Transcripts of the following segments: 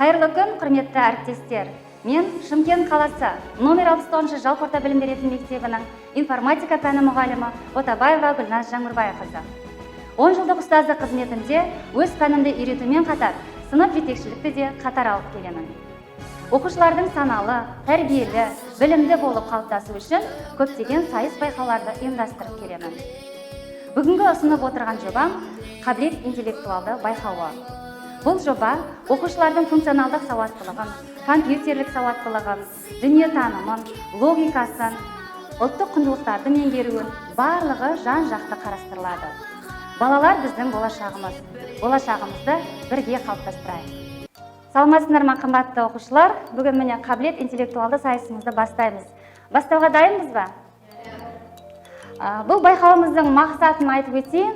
Қайырлы күн, құрметті әріптестер. Мен Шымкент қаласы номер 69 жалпы орта білім беретін мектебінің информатика пәні мұғалімі Отабаева Гүлназ Жаңғырбайқызы. 10 жылдық ұстаздық қызметінде өз пәнімді үйретумен қатар, сынып жетекшілікті де қатар алып келемін. Оқушылардың саналы, тәрбиелі, білімді болып қалыптасу үшін көптеген сайыс байқауларды ұйымдастырып келемін. Бүгінгі ұсынып отырған жобам қабілет интеллектуалды байқауы. Бұл жоба оқушылардың функционалдық сауаттылығын, компьютерлік сауаттылығын, дүниетанымын, логикасын, ұлттық құндылықтарды меңгеруін барлығы жан-жақты қарастырылады. Балалар біздің болашағымыз. Болашағымызды бірге қалыптастырайық. Саламатсыздар ма, қымбатты оқушылар? Бүгін міне қабілет интеллектуалды сайысымызды бастаймыз. Бастауға дайынбыз ба? Бұл байқауымыздың мақсатын айтып өтейін.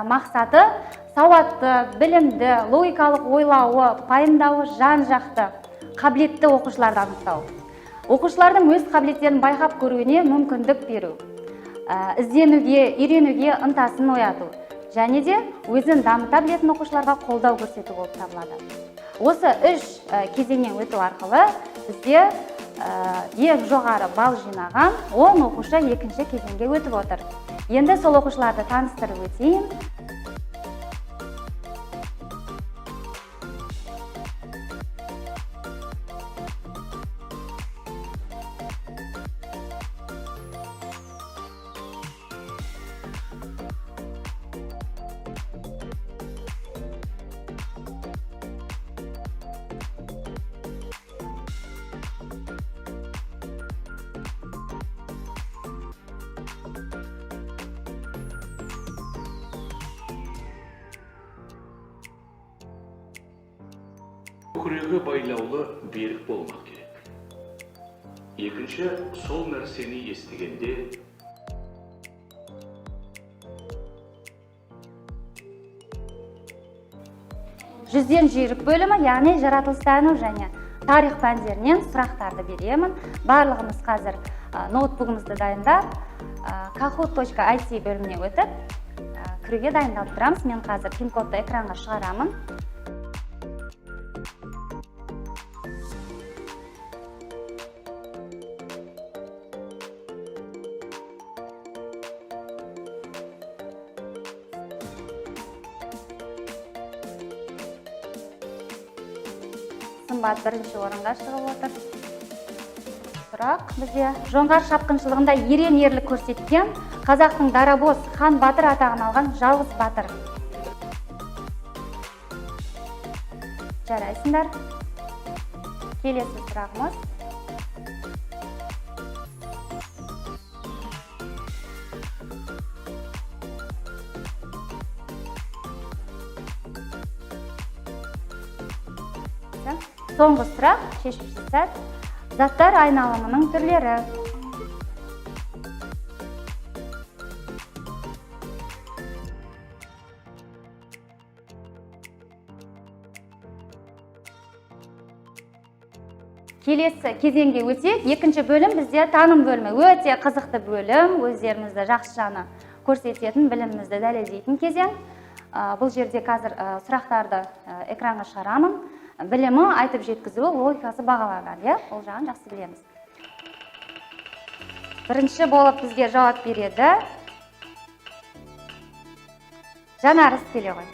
Мақсаты сауатты, білімді, логикалық ойлауы, пайымдауы жан-жақты, қабілетті қабілеттілерді анықтау. Оқушылардың өз қабілеттерін байқап көруіне мүмкіндік беру, ізденуге, үйренуге ынтасын ояту, және де өзін дамыта білетін оқушыларға қолдау көрсету болып табылады. Осы үш кезеңнен өту арқылы бізде ең жоғары балл жинаған 10 оқушы екінші кезеңге өтіп отыр. Енді сол оқушыларды таныстырып өтейін. Күрегі байлаулы берік болмақ керек. Екінші, сол нәрсені естігенде Жүзден жүйрік бөлімі, яғни жаратылыстану және тарих пәндерінен сұрақтарды беремін. Барлығымыз қазір ноутбугымызды дайындап, kahoot.it бөліміне өтіп, кіруге дайындалып тұрамыз. Мен қазір пин-кодты экранға шығарамын. Сымбат бірінші орынға шығып отыр. Сұрақ бізде жоңғар шапқыншылығында ерен ерлік көрсеткен қазақтың дарабоз хан батыр атағын алған жалғыз батыр. Жарайсыңдар. Келесі сұрағымыз. Соңғы сұрақ, шешуші сәт, заттар айналымының түрлері. Келесі кезеңге өтейік. Екінші бөлім бізде таным бөлімі. Өте қызықты бөлім, өздерімізді жақсы жаны көрсететін, білімімізді дәлелдейтін кезең. Бұл жерде қазір сұрақтарды экранға шығарамын. Білімі айтып жеткізу, логикасы бағаланады. Ол жағын жақсы білеміз. Бірінші болып бізге жауап береді. Жанарыс келе ғой.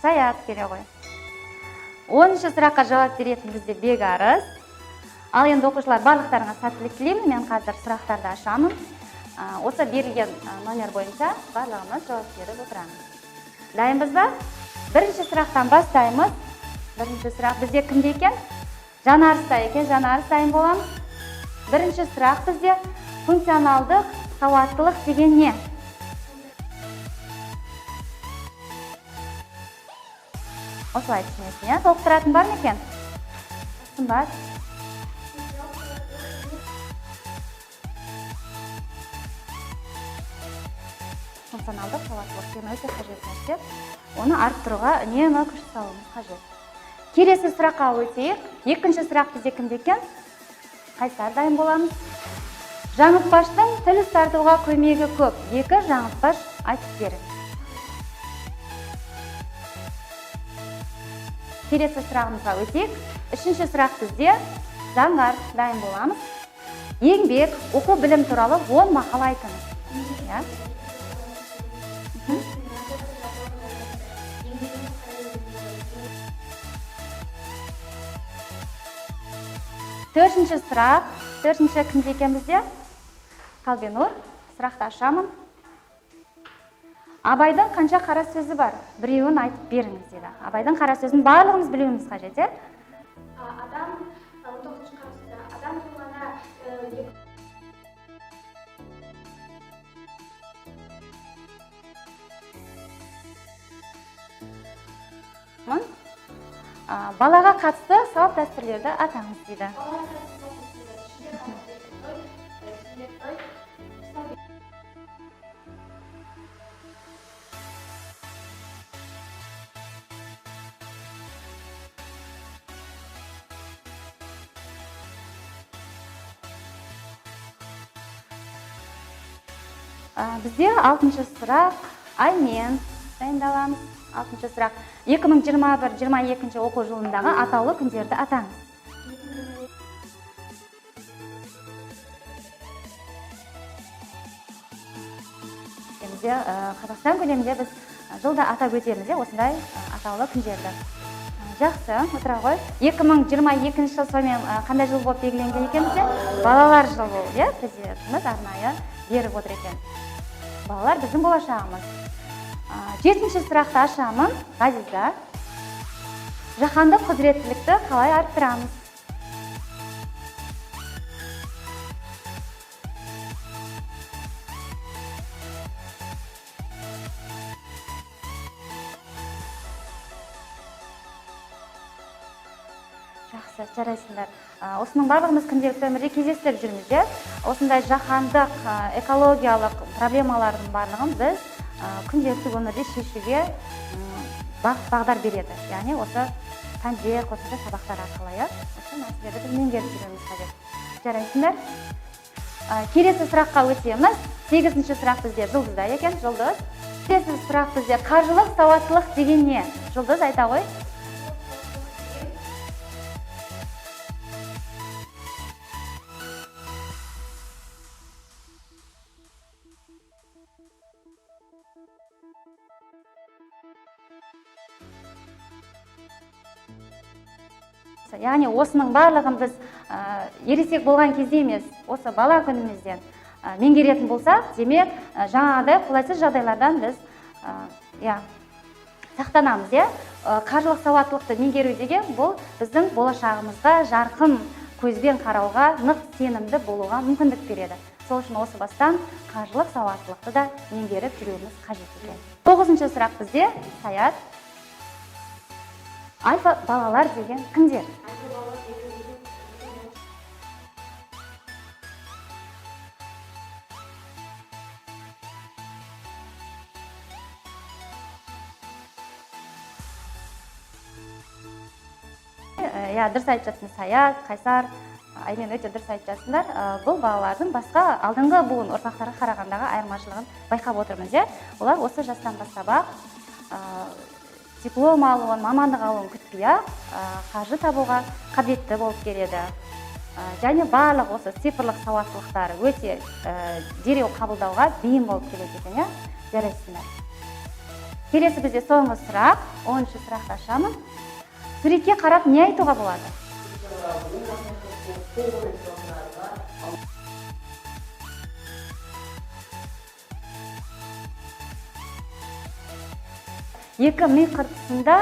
Саят келе ғой. 10-шы сұраққа жауап беретін бізде Бегарыс. Ал енді оқушылар барлықтарыңа сәттілік тілеймін. Мен қазір сұрақтарды ашамын. Осы берілген номер бойынша барлығымыз жауап беріп отырамыз. Дайынбыз ба? Бірінші сұрақтан бастаймыз. Бірінші сұрақ бізде кімде екен? Жанарыста екен. Жанарыс дайын боламыз. Бірінші сұрақ бізде функционалдық сауаттылық деген не? Осылай түсінесің, иә? Толықтыратын бар ма екен? Сымбат. Функционалдық сауаттылық деген өте қажет нәрсе. Оны арттыруға үнемі күш салуымыз қажет. Келесі сұраққа өтейік. Екінші сұрақ бізде кімде екен? Қайсар, дайын боламыз. Жаңылтпаштың тіл тартуға көмегі көп. Екі жаңылтпаш айтып беріңіз. Келесі сұрағымызға өтейік. Үшінші сұрақ бізде Заңғар, дайын боламыз. Еңбек, оқу білім туралы 10 мақала айтыңыз. Төртінші сұрақ. Төртінші кімде екен бізде? Қалбенур, сұрақты ашамын. Абайдың қанша қара сөзі бар? Біреуін айтып беріңіз деді. Абайдың қара сөзін барлығымыз білуіміз қажет, е? Адам 19-ші қара сөзі. Адам туғанда балаға қатысты салт дәстүрлерді атаңыз дейді. Бізде 6-шы сұрақ Аймен дайындаламыз. 6-шы сұрақ 2021-22 оқу жылындағы атаулы күндерді атаңыз. Бізде Қазақстан көлемінде біз жылда атап өтеміз, осындай атаулы күндерді. Жақсы, отыра ғой. 2022 жыл сонымен қандай жыл болып белгіленген екен бізде? Балалар жылы болды, президентіміз арнайы беріп отыр екен. Балалар біздің болашағымыз. 7-ші сұрақты ашамын. Ғазиза. Жаһандық құзыреттілікті қалай арттырамыз? Жақсы, жарайсыңдар. Осының барлығымыз күнделікті өмірде кездестіріп жүрміз, е? Осындай жаһандық экологиялық проблемалардың барлығын біз күнделікті өмірде шешуге бағдар береді. Яғни осы пәнде қосымша сабақтар арқылы, осы мәселелерді біз меңгеріп жүруіміз қажет. Жарайсыңдар. Келесі сұраққа өтеміз. 8-ші сұрақ бізде Жұлдызда екен. Жұлдыз. Келесі сұрақ бізде қаржылық сауаттылық деген не? Жұлдыз, айта ғой. Яғни осының барлығын біз ересек болған кезде емес, осы бала күнімізден меңгеретін болсақ, демек жаңағыдай қолайсыз жағдайлардан біз сақтанамыз, е? Қаржылық сауаттылықты меңгеру деген бұл біздің болашағымызға жарқын көзбен қарауға, нық сенімді болуға мүмкіндік береді. Сол үшін осы бастан қаржылық сауаттылықты да меңгеріп жүруіміз қажет екен. 9-ші сұрақ бізде Саят. Альфа балалар деген кімдер? Дұрыс айтып жатсың, Саят, Қайсар, Аймен өте дұрыс айтып жатсыңдар. Бұл балалардың басқа алдыңғы буын ұрпақтарға қарағандағы айырмашылығын байқап отырмыз, е? Олар осы жастан бастап диплом алуын, мамандық алуын күтпей, қаржы табуға қабілетті болып келеді. Және барлық осы цифрлық сауаттылықтары өте дереу қабылдауға бейім болып келеді екен, е? Жарайсыңдар. Келесі бізде соңғы сұрақ, 10-ші сұрақты ашамын. Суретке қарап не айтуға болады? Екі ми қыртысында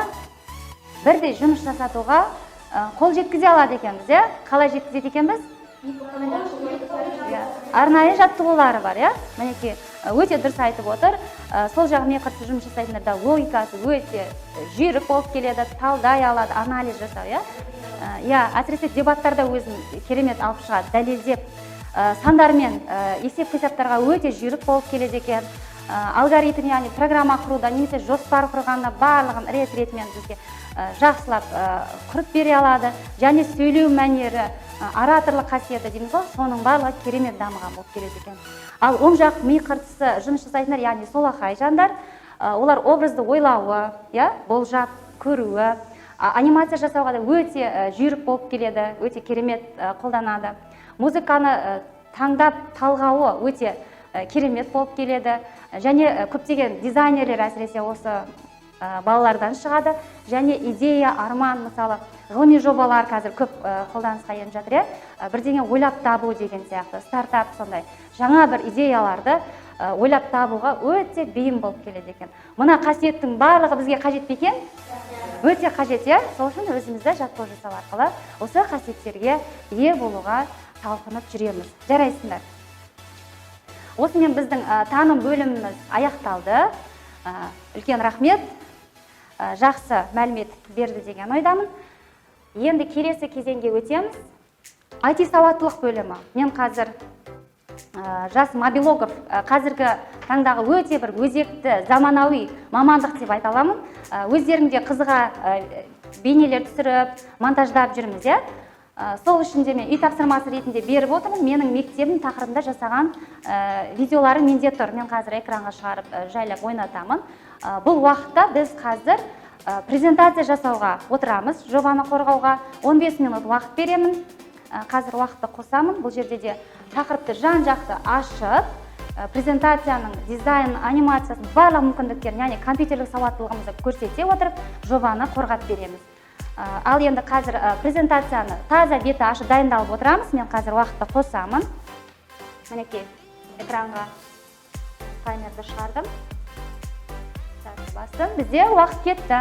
бірдей жұмыс жасатуға қол жеткізе алады екенбіз, е? Қалай жеткізеді екенбіз? арнайы жаттығулары бар, мінекей өте дұрыс айтып отыр. Сол жағы ми қыртысы жұмыс жасайтындарда логикасы өте жүйрік болып келеді, талдай алады, анализ жасау, әсіресе дебаттарда өзін керемет алып шығады, дәлелдеп, сандармен есеп қисаптарға өте жүйрік болып келеді екен. Алгоритм, яғни программа құруда, немесе жоспар құрғанда барлығын рет-ретімен бізге жақсылап құрып бере алады. Және сөйлеу мәнері, ораторлық қасиеті дейміз ғой, соның барлығы керемет дамыған болып келеді екен. Ал оң жақ ми қыртысы жұмыс жасайтындар, яғни солақай жандар, олар образды ойлауы, болжап көруі, анимация жасауға да өте жүйрік болып келеді, өте керемет қолданады. Музыканы таңдап талғауы өте керемет болып келеді. Және көптеген дизайнерлер әсіресе осы балалардан шығады. Және идея, арман, мысалы, ғылыми жобалар қазір көп қолданысқа еніп жатыр. Бірдеңе ойлап табу деген сияқты, стартап сондай. Жаңа бір идеяларды ойлап табуға өте бейім болып келеді екен. Мына қасиеттің барлығы бізге қажет пе екен? Өте қажет, сол үшін өзімізді жаттығу жасау арқылы осы қасиеттерге ие болуға талпынып жүреміз. Жарайсыңдар. Осымен біздің таным бөліміміз аяқталды. Үлкен рахмет. Жақсы мәлімет берді деген ойдамын. Енді келесі кезеңге өтеміз. IT сауаттылық бөлімі. Мен қазір жас мобилограф, қазіргі таңдағы өте бір өзекті заманауи мамандық деп айта аламын. Өздеріңде қызыға бейнелер түсіріп, монтаждап жүрміз, Сол үшін де мен үй тапсырмасы ретінде беріп отырмын. Менің мектебім тақырыбында жасаған видеолары менде тұр. Мен қазір экранға шығарып жайлап ойнатамын. Бұл уақытта біз қазір презентация жасауға отырамыз, жобаны қорғауға 15 минут уақыт беремін. Қазір уақытты қосамын. Бұл жерде де тақырыпты жан-жақты ашып, презентацияның дизайн, анимациясын, барлық мүмкіндіктерін, яғни компьютерлік сауаттылығымызды көрсете отырып, жобаны қорғап береміз. Ал енді қазір презентацияны таза беті ашып дайындалып отырамыз. Мен қазір уақытты қосамын. Мінекей экранға таймерді шығардым. Бастым. Бізде уақыт кетті.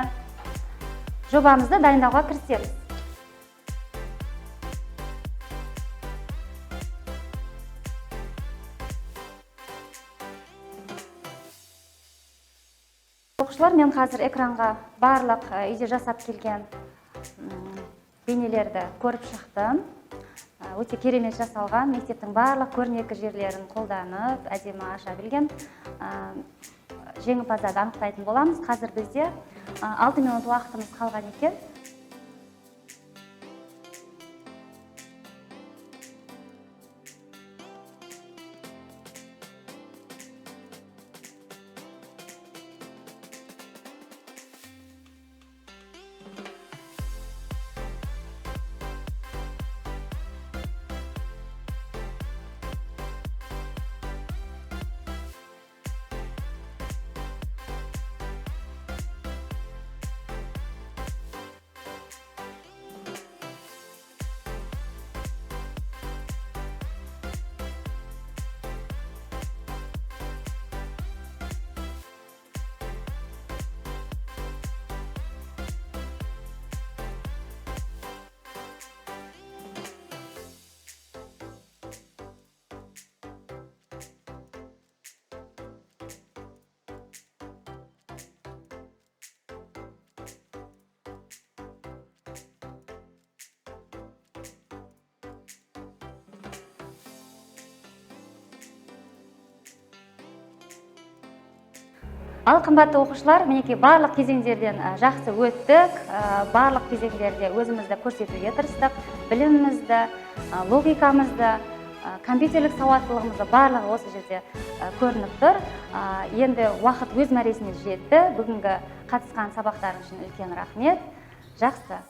Жобамызды дайындауға кірісеміз. Оқушылар, мен қазір экранға барлық үйде жасап келген бейнелерді көріп шықтым. Өте керемет жасалған, мектептің барлық көрнекі жерлерін қолданып, әдемі аша білген жеңімпаздарды анықтайтын боламыз. Қазір бізде 6 минут уақытымыз қалған екен. Ал қымбатты оқушылар, мінекей барлық кезеңдерден жақсы өттік, барлық кезеңдерде өзімізді көрсетуге тырыстық, білімімізді, логикамызды, компьютерлік сауаттылығымызды барлығы осы жерде көрініп тұр. Енді уақыт өз мәресіне жетті. Бүгінгі қатысқан сабақтарың үшін үлкен рахмет. Жақсы.